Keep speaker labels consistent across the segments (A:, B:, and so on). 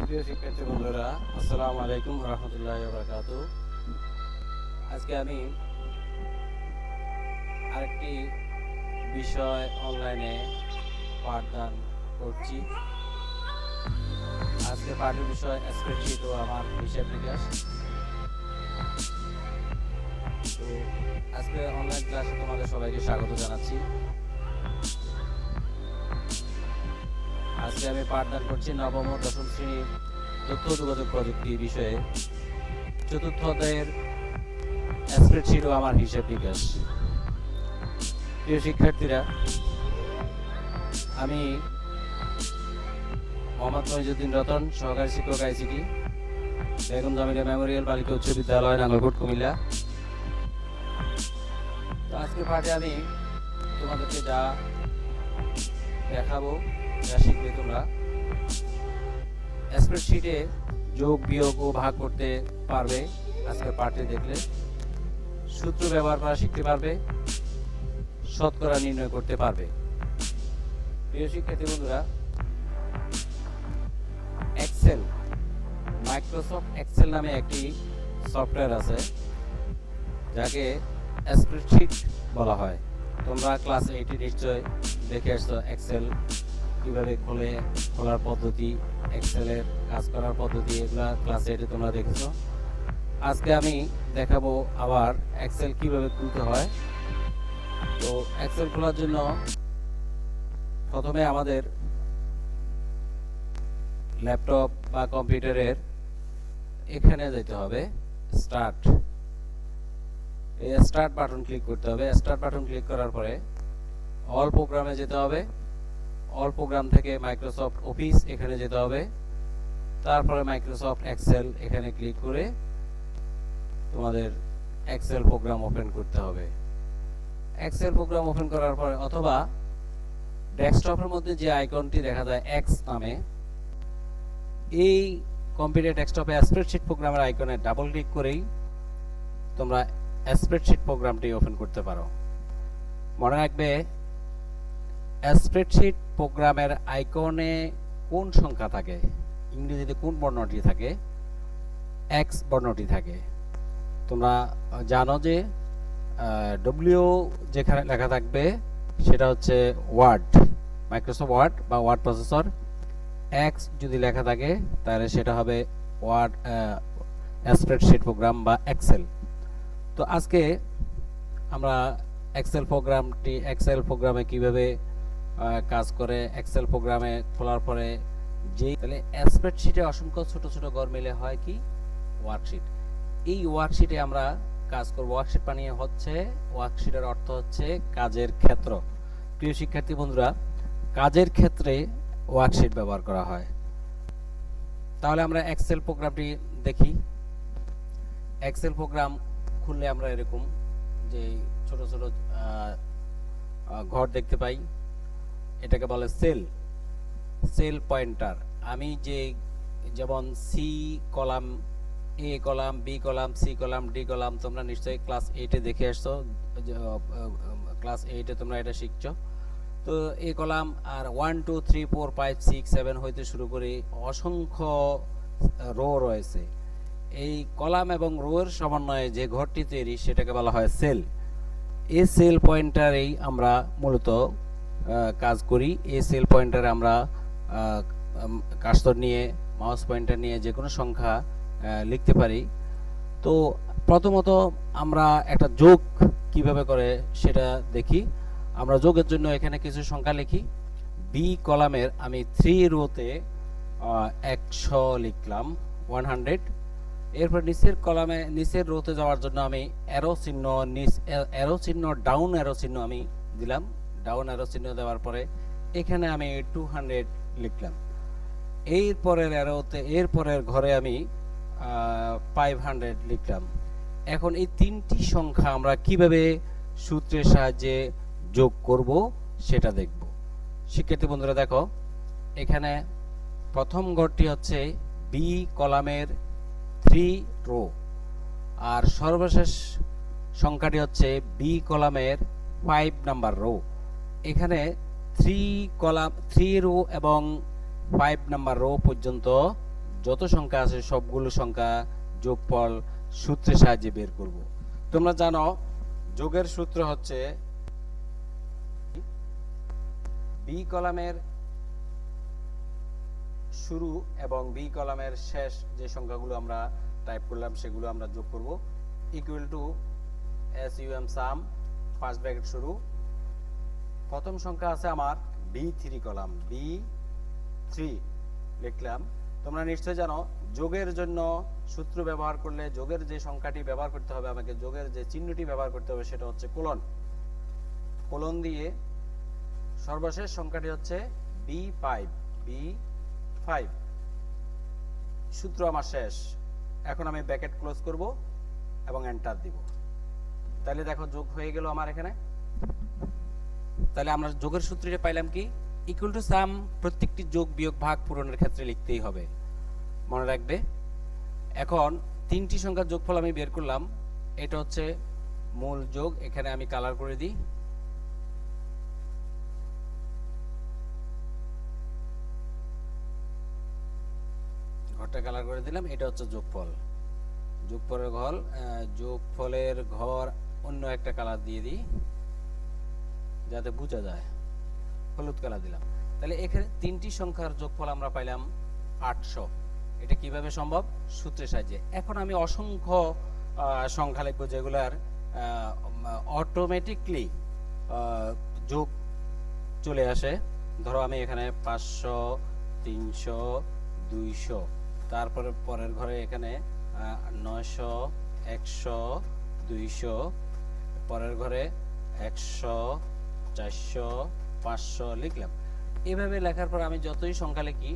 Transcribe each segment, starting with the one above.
A: প্রিয় শিক্ষার্থী বন্ধুরা, আসসালামু আলাইকুম রহমতুল্লাহি ওয়া বারাকাতুহু। আজকে আমি আরেকটি বিষয় অনলাইনে পাঠদান করছি। আজকে পাঠের বিষয় স্প্রেডশিট ও আমার হিসাব নিকাশ। তো আজকে অনলাইন ক্লাসে তোমাদের সবাইকে স্বাগত জানাচ্ছি। আজকে আমি পাঠদান করছি নবম ও দশম শ্রেণীর তথ্য যোগাযোগ প্রযুক্তি বিষয়ে চতুর্থ অধ্যায়ের স্প্রেডশিট ও আমার হিসাব নিকাশ। প্রিয় শিক্ষার্থীরা, আমি মোহাম্মদ মহিজুদ্দিন রতন, সহকারী শিক্ষক আইসিটি, বেগম জামিলা মেমোরিয়াল বালিকা উচ্চ বিদ্যালয়, নাঙ্গলকোট, কুমিল্লা। তো আজকের পাঠে আমি তোমাদেরকে যা দেখাবো, যা শিখবে তোমরা, স্প্রেডশিটে যোগ, বিয়োগ ও ভাগ করতে পারবে আজকের পাঠে দেখলে। সূত্র ব্যবহার করা শিখতে পারবে, শতকরা নির্ণয় করতে পারবে। প্রিয় শিক্ষার্থী বন্ধুরা, এক্সেল, মাইক্রোসফট এক্সেল নামে একটি সফটওয়্যার আছে যাকে স্প্রেডশিট বলা হয়। তোমরা ক্লাস 8 নিশ্চয় দেখে আসছো এক্সেল কিভাবে খোলার পদ্ধতি, এক্সেলের কাজ করার পদ্ধতি, এগুলা ক্লাস 8 তোমরা দেখেছো। আজকে আমি দেখাবো আবার এক্সেল কিভাবে খুলতে হয়। তো এক্সেল খোলার জন্য প্রথমে আমাদের ল্যাপটপ বা কম্পিউটারের এখানে যেতে হবে, স্টার্ট, এই স্টার্ট বাটন ক্লিক করতে হবে। স্টার্ট বাটন ক্লিক করার পরে অল প্রোগ্রামে যেতে হবে। অল প্রোগ্রাম থেকে মাইক্রোসফট অফিস এখানে যেতে হবে। তারপরে মাইক্রোসফট এক্সেল এখানে ক্লিক করে তোমাদের এক্সেল প্রোগ্রাম ওপেন করতে হবে। এক্সেল প্রোগ্রাম ওপেন করার পরে অথবা ডেস্কটপের মধ্যে যে আইকনটি দেখা যায় এক্স নামে, এই কম্পিউটার ডেস্কটপে স্প্রেডশিট প্রোগ্রামের আইকনে ডাবল ক্লিক করেই তোমরা স্প্রেডশিট প্রোগ্রামটি ওপেন করতে পারো। মনে রাখবে, স্প্রেডশিট প্রোগ্রামের আইকনে কোন সংখ্যা থাকে, ইংরেজিতে কোন বর্ণটি থাকে, এক্স বর্ণটি থাকে। তোমরা জানো যে ডব্লিউ যেখানে লেখা থাকবে সেটা হচ্ছে ওয়ার্ড, মাইক্রোসফট ওয়ার্ড বা ওয়ার্ড প্রসেসর। এক্স যদি লেখা থাকে তাহলে সেটা হবে ওয়ার্ড স্প্রেডশিট প্রোগ্রাম বা এক্সেল। তো আজকে আমরা এক্সেল প্রোগ্রামে কিভাবে কাজ করে, এক্সেল প্রোগ্রামে খোলার পরে তাহলে স্প্রেডশিটে অসংখ্য ছোট ছোট ঘর মিলে হয় কি ওয়ার্কশিট। এই ওয়ার্কশিটে আমরা কাজ করব। ওয়ার্কশিট বানিয়ে হচ্ছে, ওয়ার্কশিটের অর্থ হচ্ছে কাজের ক্ষেত্র। প্রিয় শিক্ষার্থী বন্ধুরা, কাজের ক্ষেত্রে ওয়ার্কশিট ব্যবহার করা হয়। তাহলে আমরা এক্সেল প্রোগ্রামটি দেখি। এক্সেল প্রোগ্রাম খুললে আমরা এরকম যে ছোট ছোট ঘর দেখতে পাই, এটাকে বলে সেল পয়েন্টার। আমি যেমন C column, A column, B column, C column, D column, তোমরা নিশ্চয়ই ক্লাস 8 দেখে আসছো, ক্লাস 8 তোমরা এটা শিখছো। তো এ কলাম আর 1 2 3 4 5 6 7 হইতে শুরু করে অসংখ্য রো রয়েছে। এই কলাম এবং রোয়ের সমন্বয়ে যে ঘরটি তৈরি সেটাকে বলা হয় সেল। এই সেল পয়েন্টারেই আমরা মূলত কাজ করি। এই সেল পয়েন্টারে আমরা কার্সর নিয়ে, মাউস পয়েন্টার নিয়ে যে কোনো সংখ্যা লিখতে পারি। তো প্রথমত আমরা একটা যোগ কিভাবে করে সেটা দেখি। আমরা যোগের জন্য এখানে কিছু সংখ্যা লিখি। বি কলামের আমি 3 রোতে 100 লিখলাম, 100। এরপর নিচের রোতে যাওয়ার জন্য আমি ডাউন অ্যারো চিহ্ন আমি দিলাম। ডাউন অ্যারো চিহ্ন দেওয়ার পরে এখানে আমি 200 লিখলাম। এরপরের ঘরে আমি 500 লিখলাম। এখন এই তিনটি সংখ্যা আমরা কিভাবে সূত্রের সাহায্যে যোগ করব সেটা দেখব। শিক্ষার্থী বন্ধুরা দেখো, এখানে প্রথম ঘরটি হচ্ছে বি কলামের 3 রো, আর সর্বশেষ সংখ্যাটি হচ্ছে বি কলামের 5 নাম্বার রো। এখানে 3 রো এবং 5 নাম্বার রো পর্যন্ত যত সংখ্যা আছে সবগুলো সংখ্যা যোগফল সূত্রের সাহায্যে বের করব। তোমরা জানো যোগের সূত্র হচ্ছে বি কলামের শুরু এবং বি কলামের শেষ যে সংখ্যাগুলো আমরা টাইপ করলাম সেগুলো আমরা যোগ করব, equal to SUM some first bracket শুরু। প্রথম সংখ্যা আছে আমার B3 কলাম, B3 লিখলাম। তোমরা নিশ্চয় জানো যোগের জন্য সূত্র ব্যবহার করলে যোগের যে সংখ্যাটি ব্যবহার করতে হবে, আমাকে যোগের যে চিহ্নটি ব্যবহার করতে হবে সেটা হচ্ছে কোলন। কোলন দিয়ে সর্বশেষ সংখ্যাটি হচ্ছে B5, B5 সূত্র আমার শেষ। এখন আমি ব্র্যাকেট ক্লোজ করব এবং এন্টার দিব। তাহলে দেখো যোগ হয়ে গেল আমার এখানে। তাহলে আমরা যোগের সূত্রটা পাইলাম কি, ইকুয়াল টু সাম প্রত্যেকটি যোগ বিয়োগ ভাগ পূরণের ক্ষেত্রে লিখতেই হবে, মনে রাখবে। এখন তিনটি সংখ্যার যোগফল আমি বের করলাম, এটা হচ্ছে মূল যোগ। এখানে আমি কালার করে দিই, ঘরটা কালার করে দিলাম। এটা হচ্ছে যোগফল, যোগফলের ঘর অন্য একটা কালার দিয়ে দিই যাতে বোঝা যায়, হলুদ কালার দিলাম। তাহলে এখানে তিনটি সংখ্যার যোগফল আমরা পাইলাম 800। এটা কিভাবে সম্ভব? সূত্রের সাহায্যে। এখন আমি অসংখ্য সংখ্যা লিখব যেগুলার অটোমেটিকলি যোগ চলে আসে। ধরো আমি এখানে 500, 300, 200, তারপরে পরের ঘরে এখানে 900, 100, 200, পরের ঘরে 100, 400, 500 লিখলাম। এভাবে লেখার পর আমি যতই সংখ্যা লিখি,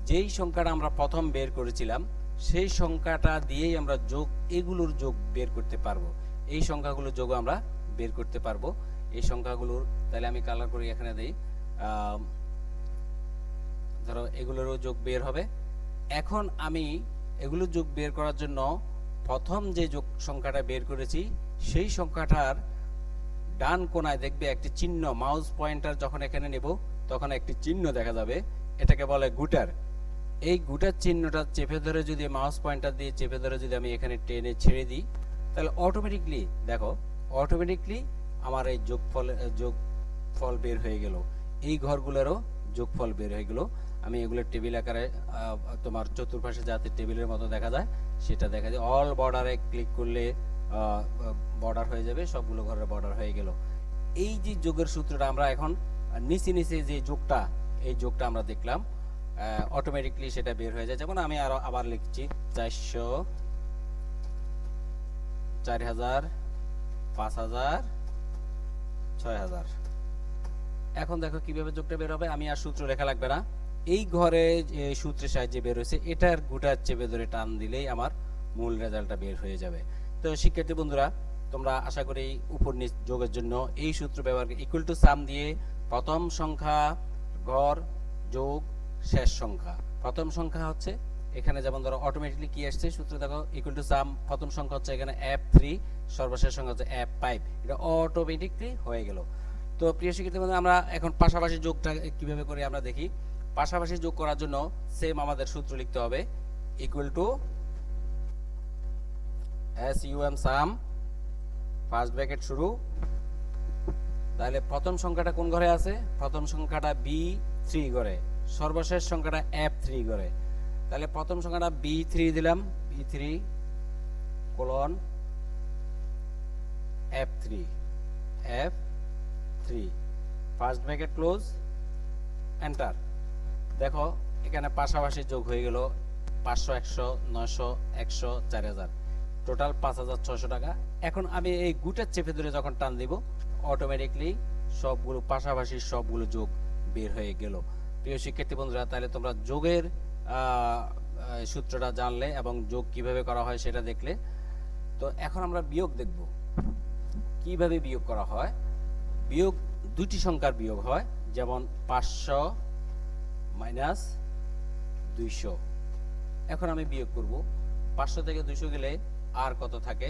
A: যেই সংখ্যাটা আমরা প্রথম বের করেছিলাম সেই সংখ্যাটা দিয়েই আমরা যোগ, এগুলোর যোগ বের করতে পারবো। এই সংখ্যাগুলোর যোগ আমরা বের করতে পারবো এই সংখ্যাগুলোর। তাহলে আমি কালার করি, এখানে দেই, ধরো এগুলোরও যোগ বের হবে। এখন আমি এগুলো যোগ বের করার জন্য প্রথম যে যোগ সংখ্যাটা বের করেছি সেই সংখ্যাটার ডান কোণায় দেখবে একটি চিহ্ন, মাউস পয়েন্টার যখন এখানে নেব তখন একটি চিহ্ন দেখা যাবে, এটাকে বলে গুটার। এই গুটার চিহ্নটা চেপে ধরে যদি মাউস পয়েন্টার দিয়ে চেপে ধরে যদি আমি এখানে টেনে ছেড়ে দিই, তাহলে অটোমেটিকলি দেখো, অটোমেটিকলি আমার এই যোগফল বের হয়ে গেল। এই ঘরগুলোরও যোগফল বের হয়ে গেল। আমি এগুলো টেবিল আকারে তোমার চতুর্পাশে যাতে টেবিলের মতো দেখা যায় সেটা দেখা যায়। অল বর্ডারে ক্লিক করলে বর্ডার হয়ে যাবে, সবগুলো ঘরের বর্ডার হয়ে গেল। এই যে যোগের সূত্রটা আমরা এখন নিচে নিচে যে যোগটা, এই যোগটা আমরা দেখলাম, অটোমেটিকলি সেটা বের হয়ে যায়। যেমন আমি আবার লিখছি 400, 4000, 5000, 6000। এখন দেখো কিভাবে যোগটা বের হবে। আমি আর সূত্র লেখা লাগবে না, এই ঘরে যে সূত্রের সাহায্যে বের হয়েছে এটার গুটার চেপে ধরে টান দিলেই আমার মূল রেজাল্টটা বের হয়ে যাবে। তো শিক্ষার্থী বন্ধুরা, তোমরা আশা করি উপর নিচ যোগের জন্য এই সূত্র ব্যবহার করে ইকুয়াল টু সাম দিয়ে প্রথম সংখ্যা ঘর যোগ শেষ সংখ্যা। প্রথম সংখ্যা হচ্ছে এখানে যেমন ধরো অটোমেটিকলি কি আসছে সূত্র দেখো, ইকুয়াল টু সাম প্রথম সংখ্যা হচ্ছে এখানে F3, সর্বশেষ সংখ্যা হচ্ছে F5, এটা অটোমেটিকলি হয়ে গেল। তো প্রিয় শিক্ষার্থী বন্ধুরা, আমরা এখন পাশাপাশি যোগটা কিভাবে করি আমরা দেখি। পাশাপাশি যোগ করার জন্য সেম আমাদের সূত্র লিখতে হবে, ইকুয়াল টু SUM সাম ফার্স্ট ব্র্যাকেট শুরু। তাহলে প্রথম সংখ্যাটা কোন ঘরে আছে? প্রথম সংখ্যাটা B3 ঘরে, সর্বশেষ সংখ্যাটা F3 ঘরে। তাহলে প্রথম সংখ্যাটা B3 দিলাম, B3 colon F3, F3 first bracket close, enter. দেখো এখানে পাশাপাশি যোগ হয়ে গেল 500, 100, 900, 100, 4000, টোটাল 5600 টাকা। এখন আমি এই গুটার চেপে ধরে যখন টান দিব অটোমেটিকলি সবগুলো পাশাপাশি সবগুলো যোগ বের হয়ে গেল। প্রিয় শিক্ষার্থী বন্ধুরা, তাহলে তোমরা যোগের সূত্রটা জানলে এবং যোগ কিভাবে করা হয় সেটা দেখলে। তো এখন আমরা বিয়োগ দেখব, কিভাবে বিয়োগ করা হয়। বিয়োগ দুটি সংখ্যার বিয়োগ হয়, যেমন 500 মাইনাস 200। এখন আমি বিয়োগ করব, 500 থেকে 200 গেলে আর কত থাকে,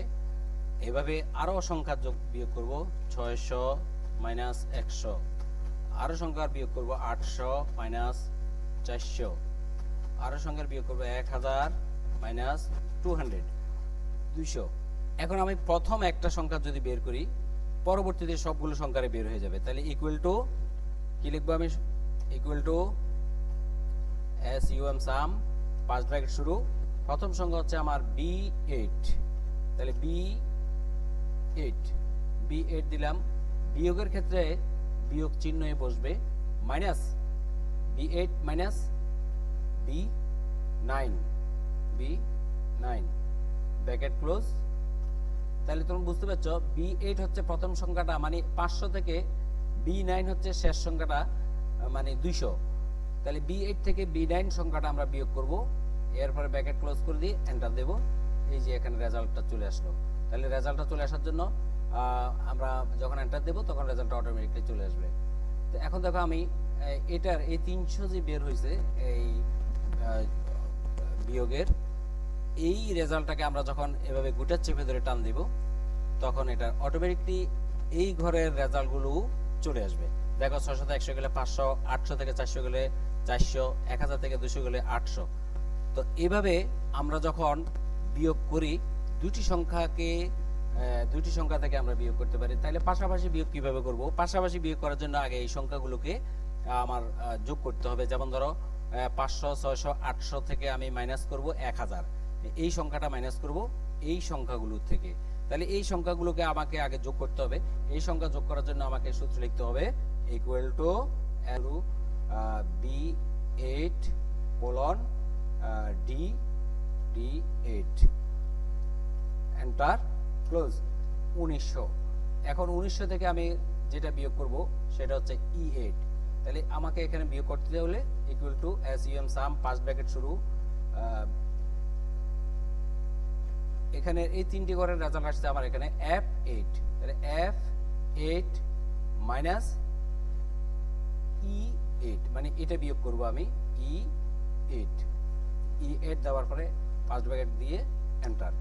A: এভাবে আরো সংখ্যার যোগ বিয়োগ করব, 600 মাইনাস 100, আরো সংখ্যার বিয়োগ করব 800 মাইনাস 400, আরো সংখ্যার বিয়োগ করব 1000 মাইনাস 200 200। এখন আমি প্রথম একটা সংখ্যা যদি বের করি পরবর্তীতে সবগুলো সংখ্যারে বের হয়ে যাবে, তাহলে ইকুয়াল টু কি লিখবো আমি, equal to S U M sum 5 bracket শুরু, প্রথম সংখ্যা হচ্ছে আমার B8, তাহলে B8 দিলাম, বিয়োগের ক্ষেত্রে বিয়োগ চিহ্নই বসবে, minus B8 minus B9 bracket close. তাহলে তুমি বুঝতে পারছো B8 হচ্ছে প্রথম সংখ্যাটা মানে 500 থেকে, B9 হচ্ছে শেষ সংখ্যাটা মানে 200। তাহলে B8 থেকে B9 সংখ্যাটা আমরা বিয়োগ করব, এরপরে ব্র্যাকেট ক্লোজ করে দিয়ে এন্টার দেব। এই যে এখানে রেজাল্টটা চলে আসলো। তাহলে রেজাল্টটা চলে আসার জন্য আমরা যখন এন্টার দেব তখন রেজাল্টটা অটোমেটিক্যালি চলে আসবে। তো এখন দেখো আমি এটার এই 300 যে বের হয়েছে এই বিয়োগের এই রেজাল্টটাকে আমরা যখন এভাবে গুটার চেপে ধরে টান দিব তখন এটা অটোমেটিকলি এই ঘরের রেজাল্টগুলো চলে আসবে। দেখো 600 থেকে 100 গেলে 500, 800 থেকে 400 গেলে 400, 1000 থেকে 200 গেলে 800। তো এইভাবে আমরা যখন বিয়োগ করি দুটি সংখ্যা থেকে আমরা বিয়োগ করতে পারি। তাহলে পাশাপাশি বিয়োগ কিভাবে করব? পাশাপাশি বিয়োগ করার জন্য আগে এই সংখ্যাগুলোকে আমার যোগ করতে হবে। যেমন ধরো 500, 600, 800 থেকে আমি মাইনাস করব 1000, এই সংখ্যাটা মাইনাস করব এই সংখ্যাগুলো থেকে। তাহলে এই সংখ্যাগুলোকে আমাকে আগে যোগ করতে হবে। এই সংখ্যা যোগ করার জন্য আমাকে সূত্র লিখতে হবে equal two B8 colon D8 enter close 1900। এখন 1900 থেকে আমি যেটা বিয়োগ করব সেটা হচ্ছে E8। তাহলে আমাকে এখানে বিয়োগ করতে হলে equal to SUM some 5 bracket শুরু, এখানে এই তিনটি ঘরের রেজাল্ট আসছে আমার এখানে F8, তাহলে F8 মাইনাস E8 মানে এটা বিয়োগ করব আমি E8 দেওয়ার পরে 5 ব্র্যাকেট দিয়ে এন্টার।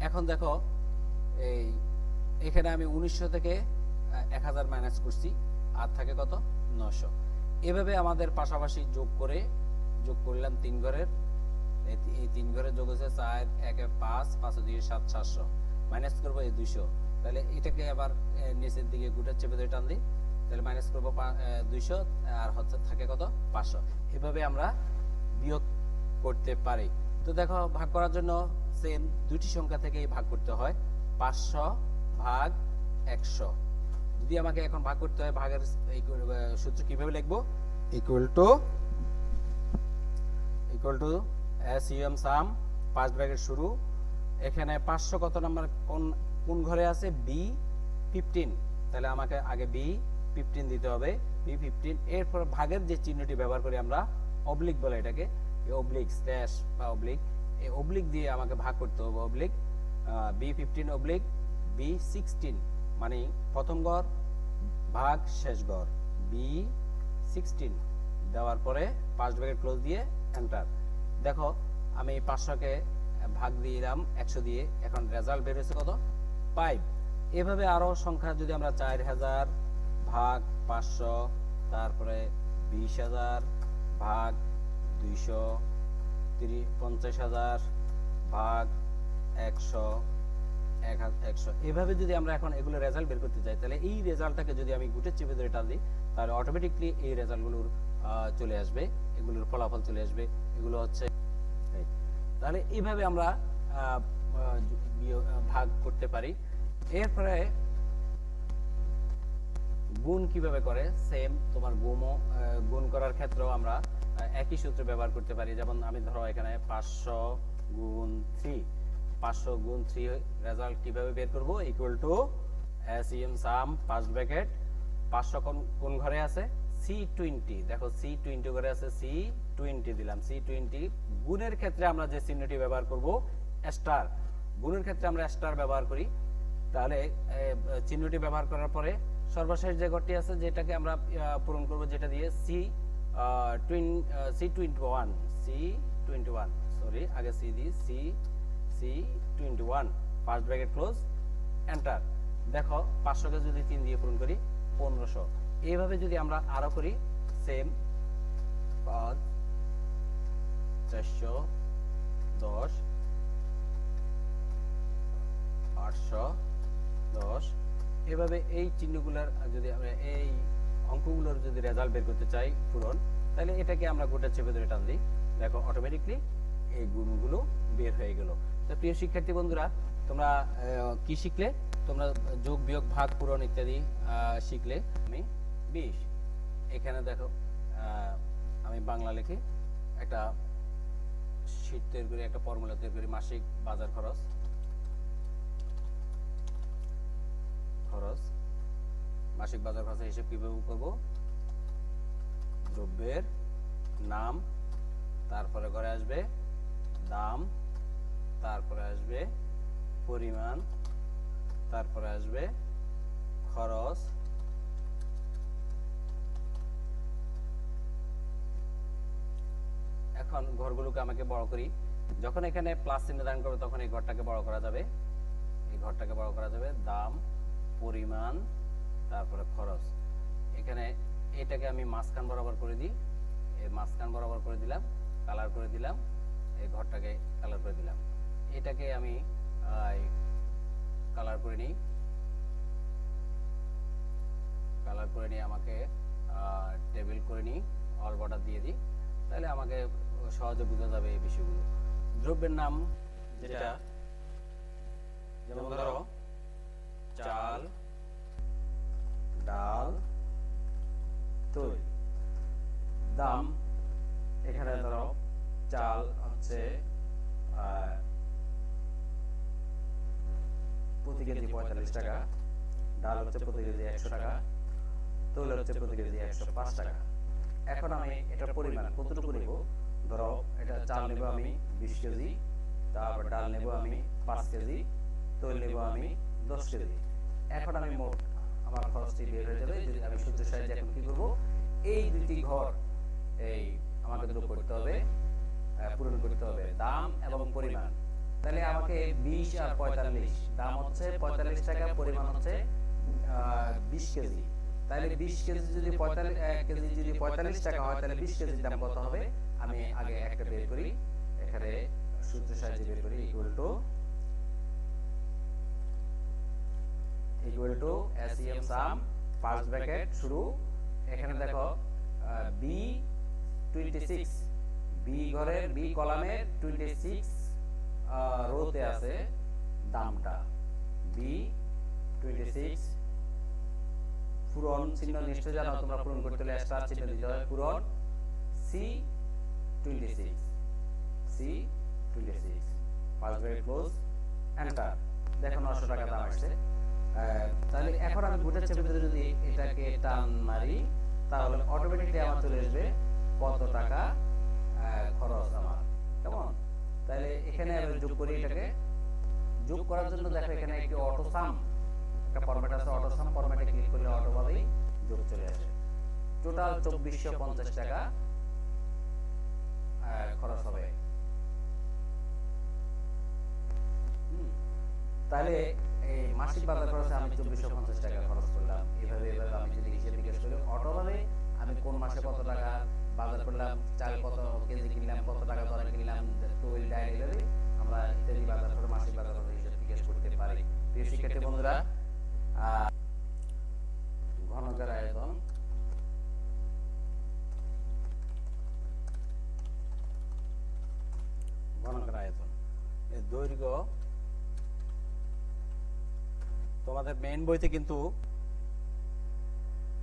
A: এখন দেখো এই এখানে আমি 1900 থেকে 1000 মাইনাস করছি, আর থাকে কত 900। এভাবে আমাদের পাশাপাশি যোগ করলাম 3 ঘরের, এই 3 ঘরের যোগ হচ্ছে 4 1 5 5 2 7 700, মাইনাস করব এই 200। তাহলে এটাকে আবার নিচের দিকে গুটার চেপে ধরে টান দিই, তাহলে মাইনাস করব 200 আর হচ্ছে থাকে কত 500। এভাবে আমরা বিয়োগ করতে পারি। তো দেখো ভাগ করার জন্য সেম দুটি সংখ্যা থেকেই ভাগ করতে হয়, 500 ভাগ 100। যদি আমাকে এখন ভাগ করতে হয় ভাগের সূত্র কিভাবে লিখব, equal to SUM some 5 bracket শুরু, এখানে 500 কত নাম্বার কোন ঘরে আছে B15, তাহলে আমাকে আগে B15 দিতে হবে, B15। এরপর ভাগের যে চিহ্নটি ব্যবহার করি আমরা অবলিক বলে এটাকে, এই অবলিক স্ল্যাশ বা অবলিক, এই অবলিক দিয়ে আমাকে ভাগ করতে হবে, অবলিক B15 অবলিক B16 মানে প্রথম ঘর ভাগ শেষ ঘর B16 দেওয়ার পরে 5 ব্র্যাকেট ক্লোজ দিয়ে এন্টার। দেখো আমি 500 কে ভাগ দিলাম 100 দিয়ে, এখন রেজাল্ট বের হয়েছে কত 5। এভাবে আরো সংখ্যা যদি আমরা 4000 ভাগ 500, তারপরে 20000 ভাগ 200, 50000 ভাগ 100, 100, এভাবে যদি আমরা এখন এগুলো রেজাল্ট বের করতে চাই তাহলে এই রেজাল্টটাকে যদি আমি গুটের চেপে ধরে টান দিই তাহলে অটোমেটিকলি এই রেজাল্টগুলোর চলে আসবে, এগুলোর ফলাফল চলে আসবে। এগুলো হচ্ছে তাহলে এইভাবে আমরা ভাগ করতে পারি। এরপরে গুণ কিভাবে করে, সেম তোমার গুণ করার ক্ষেত্রেও আমরা একই সূত্র ব্যবহার করতে পারি। যেমন আমি ধরো এখানে 500 গুণ 3, 500 গুণ 3 রেজাল্ট কিভাবে বের করব, equal to SUM some 5 bracket 500 কোন ঘরে আছে C20, দেখো C20 ঘরে আছে, C20 দিলাম, C20। গুণের ক্ষেত্রে আমরা যে চিহ্নটি ব্যবহার করব স্টার, গুণের ক্ষেত্রে আমরা স্টার ব্যবহার করি। তাহলে চিহ্নটি ব্যবহার করার পরে সর্বশেষ যে ঘরটি আছে যেটাকে আমরা পূরণ করব, যেটা দিয়ে C21, সরি আগে C দিই, C21 first bracket close enter. দেখো 500 কে যদি 3 দিয়ে পূরণ করি 1500। এইভাবে যদি আমরা আরো করি সেম 5 410 810 এভাবে এই চিহ্নগুলোর যদি আমরা এই অঙ্কগুলোর যদি রেজাল্ট বের করতে চাই পূরণ, তাহলে এটাকে আমরা গোটা চেপে ধরে টান দিই, দেখো অটোমেটিকলি এই গুণগুলো বের হয়ে গেল। তো প্রিয় শিক্ষার্থী বন্ধুরা, তোমরা কি শিখলে? তোমরা যোগ বিয়োগ ভাগ পূরণ ইত্যাদি শিখলে। আমি 20 এখানে দেখো আমি বাংলা লিখে একটা শীট তৈরি করি, একটা ফর্মুলা তৈরি করি, মাসিক বাজার খরচ মাসিক বাজার খরচের হিসেব কিভাবে করব? দ্রব্যের নাম, তারপরে ঘরে আসবে দাম, তারপরে আসবে পরিমাণ, তারপরে আসবে খরচ, এখন ঘরগুলোকে আমাকে বড় করি। যখন এখানে প্লাস চিহ্ন দান করবে তখন এই ঘরটাকে বড় করা যাবে, দাম, পরিমাণ, তারপরে খরচ। এখানে এটাকে আমি মাঝখান বরাবর করে দিই, এই মাঝখান বরাবর করে দিলাম, কালার করে দিলাম, এই ঘরটাকে কালার করে দিলাম। এটাকে আমি কালার করে নিই, আমাকে টেবিল করে নিই, অল বর্ডার দিয়ে দিই, তাহলে আমাকে সহজে বোঝা যাবে এই বিষয়গুলো। দ্রব্যের নাম যেটা, যেমন ধরো চাল, ডাল, তৈল। দাম এখানে ধরো চাল হচ্ছে প্রতি কেজি 45 টাকা, ডাল হচ্ছে প্রতি কেজি 100 টাকা, তৈল হচ্ছে প্রতি কেজি 105 টাকা। এখন আমি এটার পরিমাণ কতটুকু নেব? ধরো এটা চাল নেব আমি 20 কেজি, তারপর ডাল নেব আমি 5 কেজি, তৈল নেব আমি 10 কেজি। এখন আমি মোট আমার খরচটি বের হয়ে যাবে যদি আমি সূত্রের সাহায্যে এখন কি করব? এই দুটি ঘর এই আমাকে যোগ করতে হবে, পূরণ করতে হবে, দাম এবং পরিমাণ। তাহলে আমাকে 20 আর 45, দাম হচ্ছে 45 টাকা, পরিমাণ হচ্ছে 20 কেজি। তাহলে 20 কেজি যদি 45 টাকা হয়, তাহলে 20 কেজির দাম কত হবে? আমি আগে একটা বের করি, এখানে সূত্রের সাহায্যে বের করি, equal to SEM some first bracket শুরু। এখানে দেখো B26, বি ঘরের বি কলামের 26 রোতে আছে দামটা, B26 পূরণ চিহ্ন নিশ্চয় জানো তোমরা, পূরণ করতে হলে স্টার চিহ্ন দিতে হয়, পূরণ C26 first bracket close, enter. দেখো 900 টাকা দাম আসছে। তাহলে এখন আমি গোটা চেপে ধরে যদি এটাকে টান মারি, তাহলে অটোমেটিকলি আমার চলে আসবে কত টাকা খরচ আমার, কেমন? তাহলে এখানে আমি যোগ করি, এটাকে যোগ করার জন্য দেখো এখানে একটি অটো সাম একটা ফরম্যাট আছে, অটো সাম ফরম্যাটে ক্লিক করলে অটোভাবেই যোগ চলে আসে। টোটাল 2450 টাকা খরচ হবে। তাহলে এই মাসিক বাজার খরচে আমি 2450 টাকা খরচ করলাম। এভাবে আমি যদি হিসেব নিকেশ করি, অটোভাবে আমি কোন মাসে কত টাকা বাজার করলাম, চাল কত কেজি কিনলাম, কত টাকা দরে কিনলাম, তৈল ডাল, এভাবে আমরা ইত্যাদি বাজার করে মাসিক বাজার খরচ হিসেব নিকেশ করতে পারি। প্রিয় শিক্ষার্থী বন্ধুরা, ঘনকের আয়তন, এর দৈর্ঘ্য তোমাদের মেইন বইতে কিন্তু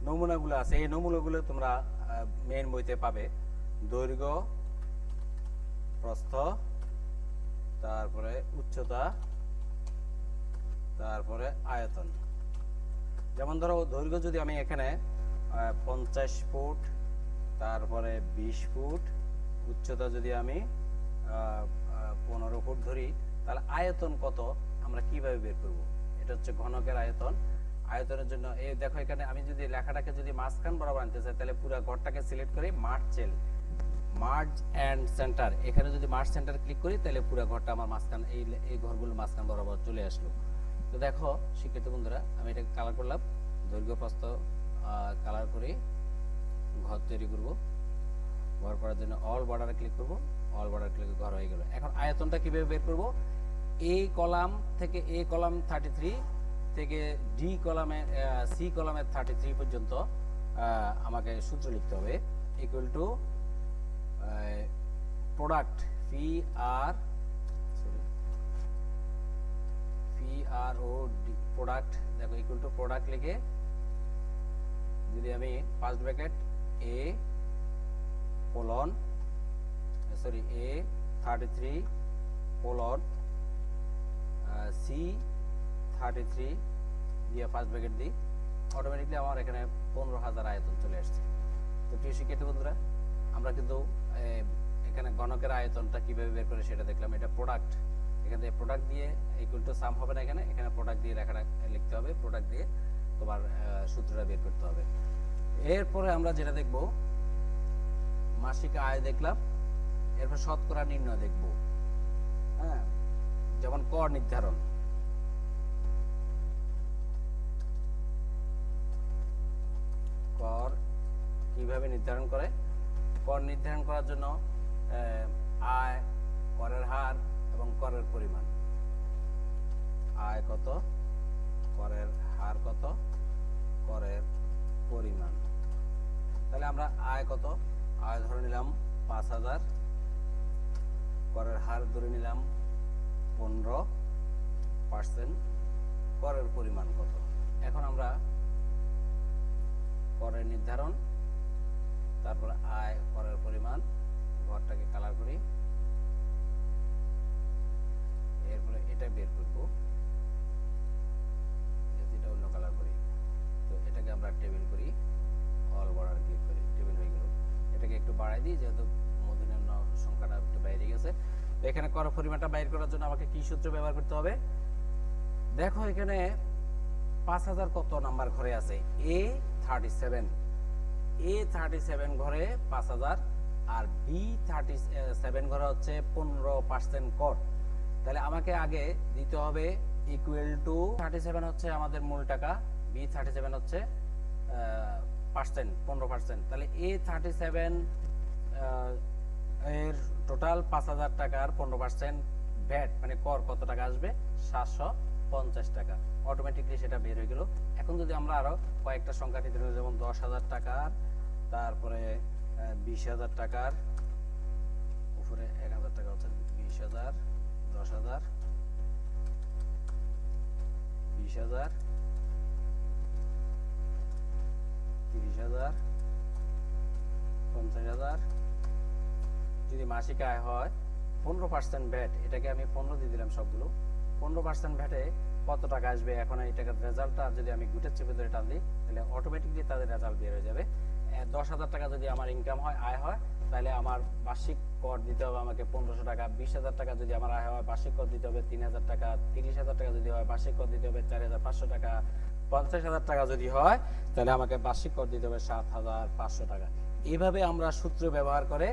A: নমুনাগুলো আছে, এই নমুনাগুলো তোমরা মেইন বইতে পাবে। দৈর্ঘ্য, প্রস্থ, তারপরে উচ্চতা, তারপরে আয়তন। যেমন ধরো দৈর্ঘ্য যদি আমি এখানে 50 ফুট, তারপরে 20 ফুট, উচ্চতা যদি আমি 15 ফুট ধরি, তাহলে আয়তন কত আমরা কিভাবে বের করব? এটা হচ্ছে ঘনকের আয়তন। আয়তনের জন্য এই দেখো এখানে আমি যদি লেখাটাকে যদি মাঝখান বরাবর আনতে চাই, তাহলে পুরো ঘরটাকে সিলেক্ট করে মার্জ এন্ড সেন্টার, এখানে যদি মার্জ সেন্টার ক্লিক করি, তাহলে পুরো ঘরটা আমার মাঝখান, এই ঘরগুলো মাঝখান বরাবর চলে আসলো। তো দেখো শিক্ষার্থী বন্ধুরা, আমি এটাকে কালার করলাম, দৈর্ঘ্য প্রস্থ কালার করে ঘর তৈরি করব। ঘর করার জন্য অল বর্ডারে ক্লিক করব, অল বর্ডার ক্লিক ঘর হয়ে গেল। এখন আয়তনটা কিভাবে বের করব? এ কলাম থেকে এ কলাম 33 থেকে ডি কলামে সি কলামের 33 পর্যন্ত আমাকে সূত্র লিখতে হবে। Equal to product P R O D product, দেখো ইকুয়াল টু প্রোডাক্ট লিখে যদি আমি first bracket A colon sorry A 33 colon C 33 দিয়ে ফার্স্ট ব্র্যাকেট দিই, অটোমেটিকলি আমার এখানে 15,000 আয়তন চলে আসছে। তো প্রিয় শিক্ষার্থী বন্ধুরা, আমরা কিন্তু এখানে গণকের আয়তনটা কিভাবে বের করে সেটা দেখলাম। এটা প্রোডাক্ট, এখান থেকে প্রোডাক্ট দিয়ে ইকুয়াল টু সাম হবে না, এখানে প্রোডাক্ট দিয়ে লেখাটা লিখতে হবে, প্রোডাক্ট দিয়ে তোমার সূত্রটা বের করতে হবে। এরপরে আমরা যেটা দেখব, মাসিক আয় দেখলাম, এরপর শতকরা নির্ণয় দেখব। হ্যাঁ, যেমন কর নির্ধারণ। কর কিভাবে নির্ধারণ করে? কর নির্ধারণ করার জন্য আয়, করের হার এবং করের পরিমাণ। আয় কত, করের হার কত, করের পরিমাণ। তাহলে আমরা আয় কত, আয় ধরে নিলাম 5,000, করের হার ধরে নিলাম 15%, করের পরিমাণ কত। এখন আমরা করের নির্ধারণ, তারপর আয়, করের পরিমাণ, ঘরটাকে কালার করি, এরপরে এটা বের করব, এটা অন্য কালার করি। তো এটাকে আমরা টেবিল করি, অল বর্ডার ক্লিক করি, টেবিল হয়ে গেল। এটাকে একটু বাড়াই দিই যেহেতু মূলধনের সংখ্যাটা একটু বাইরে গেছে। তো এখানে কর পরিমাণটা বাইর করার জন্য আমাকে কি সূত্র ব্যবহার করতে হবে? দেখো এখানে 5,000 কত নাম্বার ঘরে আছে? A37, A37 ঘরে 5,000 আর B37 ঘরে হচ্ছে 15% কর। তাহলে আমাকে আগে দিতে হবে ইকুয়াল টু 37 হচ্ছে আমাদের মূল টাকা, B37 হচ্ছে পার্সেন্ট 15%। তাহলে A37 এর টোটাল 5,000 টাকার 15% ভ্যাট মানে কর কত টাকা আসবে? 750 টাকা। অটোমেটিকলি সেটা বের হয়ে গেল। এখন যদি আমরা আরো কয়েকটা সংখ্যা নিতে পারি, যেমন 10,000 টাকার, তারপরে 20,000 টাকার, উপরে 1,000 টাকা হচ্ছে 20,000, 10,000, 20,000, 30,000, 50,000। যদি মাসিক আয় হয় 15% ভ্যাট, এটাকে আমি 15 দিয়ে দিলাম সবগুলো। 15% ভ্যাটে কত টাকা আসবে? এখন এই টাকার রেজাল্টটা যদি আমি গুটের চেপে ধরে টান দিই, তাহলে অটোমেটিকলি তাদের রেজাল্ট বের হয়ে যাবে। 10,000 টাকা যদি আমার ইনকাম হয়, আয় হয়, তাহলে আমার বার্ষিক কর দিতে হবে আমাকে 1,500 টাকা। 20,000 টাকা যদি আমার আয় হয়, বার্ষিক কর দিতে হবে 3,000 টাকা। 30,000 টাকা যদি হয়, বার্ষিক কর দিতে হবে 4,500 টাকা। 50,000 টাকা যদি হয়, তাহলে আমাকে বার্ষিক কর দিতে হবে 7,500 টাকা। এইভাবে আমরা সূত্র ব্যবহার করে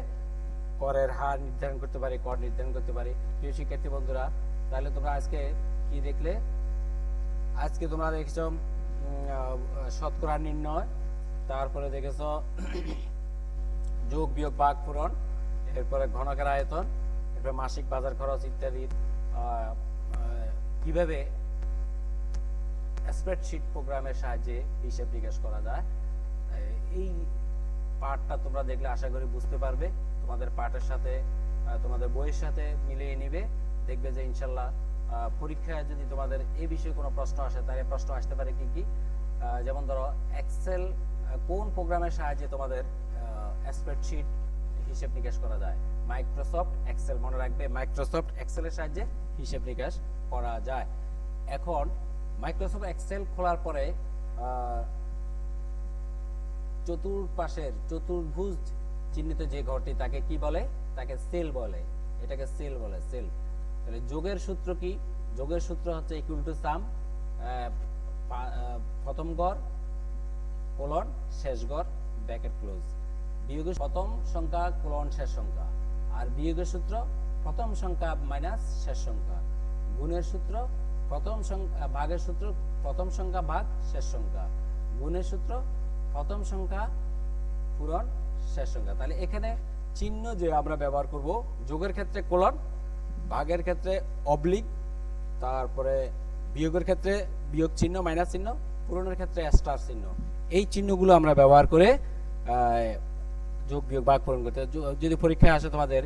A: করের হার নির্ধারণ করতে পারি, কর নির্ধারণ করতে পারি। প্রিয় শিক্ষার্থী বন্ধুরা, তাহলে তোমরা আজকে কি দেখলে? আজকে তোমরা দেখছো শতকরা নির্ণয়, তারপরে দেখেছো যোগ বিয়োগ ভাগ পূরণ, এরপরে ঘনকের আয়তন, এরপরে মাসিক বাজার খরচ ইত্যাদি কিভাবে স্প্রেডশিট প্রোগ্রামের সাহায্যে হিসাব নিকাশ করা যায়। এই পার্টটা তোমরা দেখলে আশা করি বুঝতে পারবে। তোমাদের পার্টের সাথে তোমাদের বইয়ের সাথে মিলিয়ে নিবে, দেখবে যে ইনশাল্লাহ পরীক্ষায় যদি তোমাদের এই বিষয়ে কোনো প্রশ্ন আসে, তাহলে প্রশ্ন আসতে পারে কি কি, যেমন ধরো এক্সেল কোন প্রোগ্রামের সাহায্যে তোমাদের স্প্রেডশিট হিসাব নিকাশ করা যায়? মাইক্রোসফট এক্সেল, মনে রাখবে মাইক্রোসফট এক্সেলের সাহায্যে হিসাব নিকাশ করা যায়। এখন মাইক্রোসফট এক্সেল খোলার পরে চতুর্পাশের চতুর্ভুজ চিহ্নিত যে ঘরটি, তাকে কি বলে? তাকে সেল বলে। এটাকে সেল বলে, সেল। তাহলে যোগের সূত্র কি? যোগের সূত্র হচ্ছে ইকুয়াল টু সাম, প্রথম গড় কোলন শেষ গড় ব্র্যাকেট ক্লোজ। বিয়োগের প্রথম সংখ্যা কোলন শেষ সংখ্যা, আর বিয়োগের সূত্র প্রথম সংখ্যা মাইনাস শেষ সংখ্যা। গুণের সূত্র প্রথম সংখ্যা, ভাগের সূত্র প্রথম সংখ্যা ভাগ শেষ সংখ্যা। গুণের সূত্র প্রথম সংখ্যা পূরণ শেষ সংখ্যা। তাহলে এখানে চিহ্ন যে আমরা ব্যবহার করব, যোগের ক্ষেত্রে কোলন, ভাগের ক্ষেত্রে অবলিক, তারপরে বিয়োগের ক্ষেত্রে বিয়োগ চিহ্ন মাইনাস চিহ্ন, পূরণের ক্ষেত্রে স্টার চিহ্ন। এই চিহ্নগুলো আমরা ব্যবহার করে যোগ বিয়োগ ভাগ পূরণ করতে। যদি পরীক্ষায় আসে তোমাদের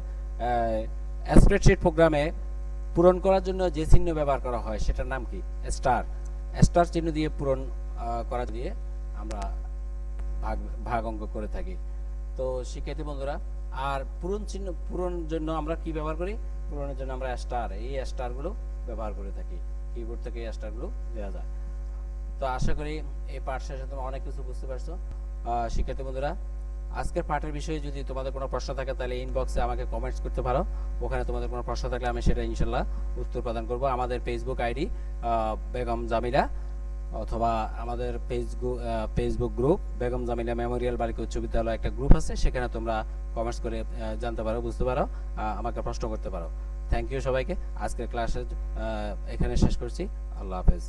A: স্প্রেডশিট প্রোগ্রামে পূরণ করার জন্য যে চিহ্ন ব্যবহার করা হয় সেটার নাম কি? স্টার। স্টার চিহ্ন দিয়ে পূরণ করা দিয়ে আমরা ভাগ অঙ্ক করে থাকি। তো শিক্ষার্থী বন্ধুরা, আর পূরণের জন্য আমরা কি ব্যবহার করি? পূরণের জন্য আমরা স্টার, এই স্টারগুলো ব্যবহার করে থাকি। কিবোর্ড থেকে এই স্টারগুলো দেওয়া যায়। তো আশা করি এই পাঠ শেষে তোমরা অনেক কিছু বুঝতে পারছো। শিক্ষার্থী বন্ধুরা, আজকের পাঠের বিষয়ে যদি তোমাদের কোনো প্রশ্ন থাকে তাহলে ইনবক্সে আমাকে কমেন্টস করতে পারো। ওখানে তোমাদের কোনো প্রশ্ন থাকলে আমি সেটা ইনশাল্লাহ উত্তর প্রদান করব। আমাদের ফেসবুক আইডি বেগম জামিলা, অথবা আমাদের Facebook group Begum Jamila Memorial বালিকা উচ্চ বিদ্যালয় একটা গ্রুপ আছে, সেখানে তোমরা কমেন্টস করে জানতে পারো, বুঝতে পারো, আমাকে প্রশ্ন করতে পারো। থ্যাংক ইউ সবাইকে। আজকের ক্লাসে এখানে শেষ করছি। আল্লাহ হাফেজ।